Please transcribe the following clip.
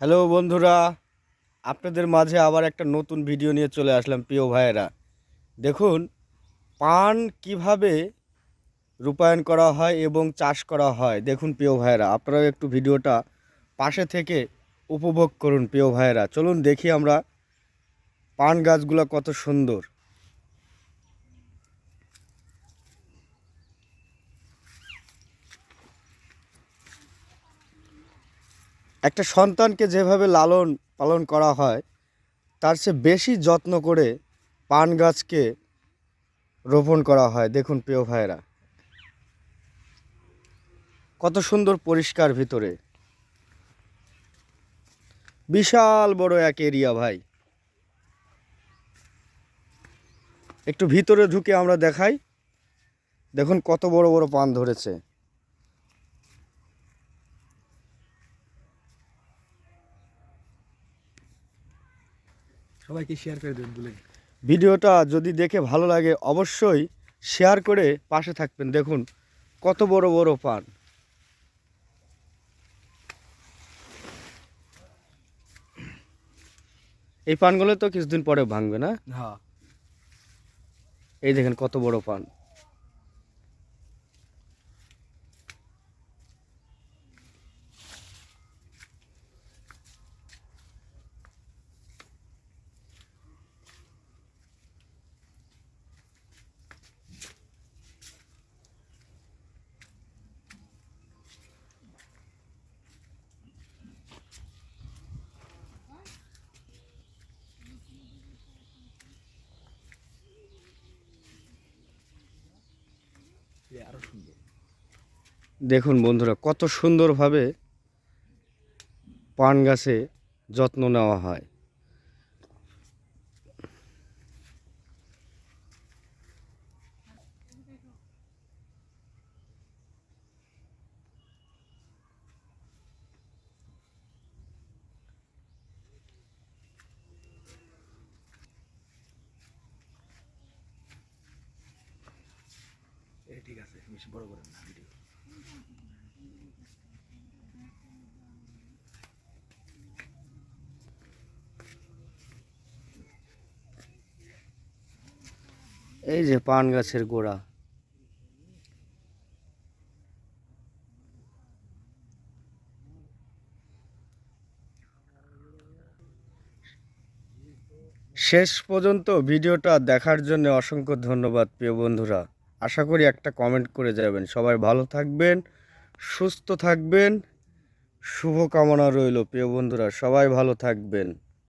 Hello বন্ধুরা, আপনাদের মাঝে আবার একটা নতুন ভিডিও নিয়ে চলে আসলাম প্রিয় ভাইয়েরা। দেখুন পান কিভাবে রূপায়ণ করা হয় এবং চাষ করা হয়। দেখুন প্রিয় ভাইয়েরা, আপনারাও একটু ভিডিওটা পাশে থেকে উপভোগ করুন প্রিয় ভাইয়েরা। চলুন দেখি আমরা পান গাছগুলো কত সুন্দর। একটা সন্তানকে যেভাবে লালন পালন করা হয় তার চেয়ে বেশি যত্ন করে পান গাছকে রোপণ করা হয়। দেখুন প্রিয় ভাইয়েরা, কত সুন্দর পরিষ্কার ভিতরে, বিশাল বড় এক এরিয়া ভাই। একটু ভিতরে ঢুকে আমরা দেখাই। দেখুন কত বড় বড় পান ধরেছে। সবাইকে শেয়ার করে দেন বলে। ভিডিওটা যদি দেখে ভালো লাগে অবশ্যই শেয়ার করে পাশে থাকবেন। দেখুন কত বড় বড় পান। এই পানগুলো তো কিছুদিন পরে ভাঙবে না? হ্যাঁ, এই দেখেন কত বড় পান। আরো সুন্দর। দেখুন বন্ধুরা, কত সুন্দরভাবে পান গাছে যত্ন নেওয়া হয়। এটা ঠিক আছে, বেশি বড় করেন না ভিডিও। এই যে পান গাছের গোড়া। শেষ পর্যন্ত ভিডিওটা দেখার জন্য অসংখ্য ধন্যবাদ প্রিয় বন্ধুরা। আশা করি একটা কমেন্ট করে যাবেন। সবাই ভালো থাকবেন, সুস্থ থাকবেন, শুভকামনা রইল প্রিয় বন্ধুরা। সবাই ভালো থাকবেন।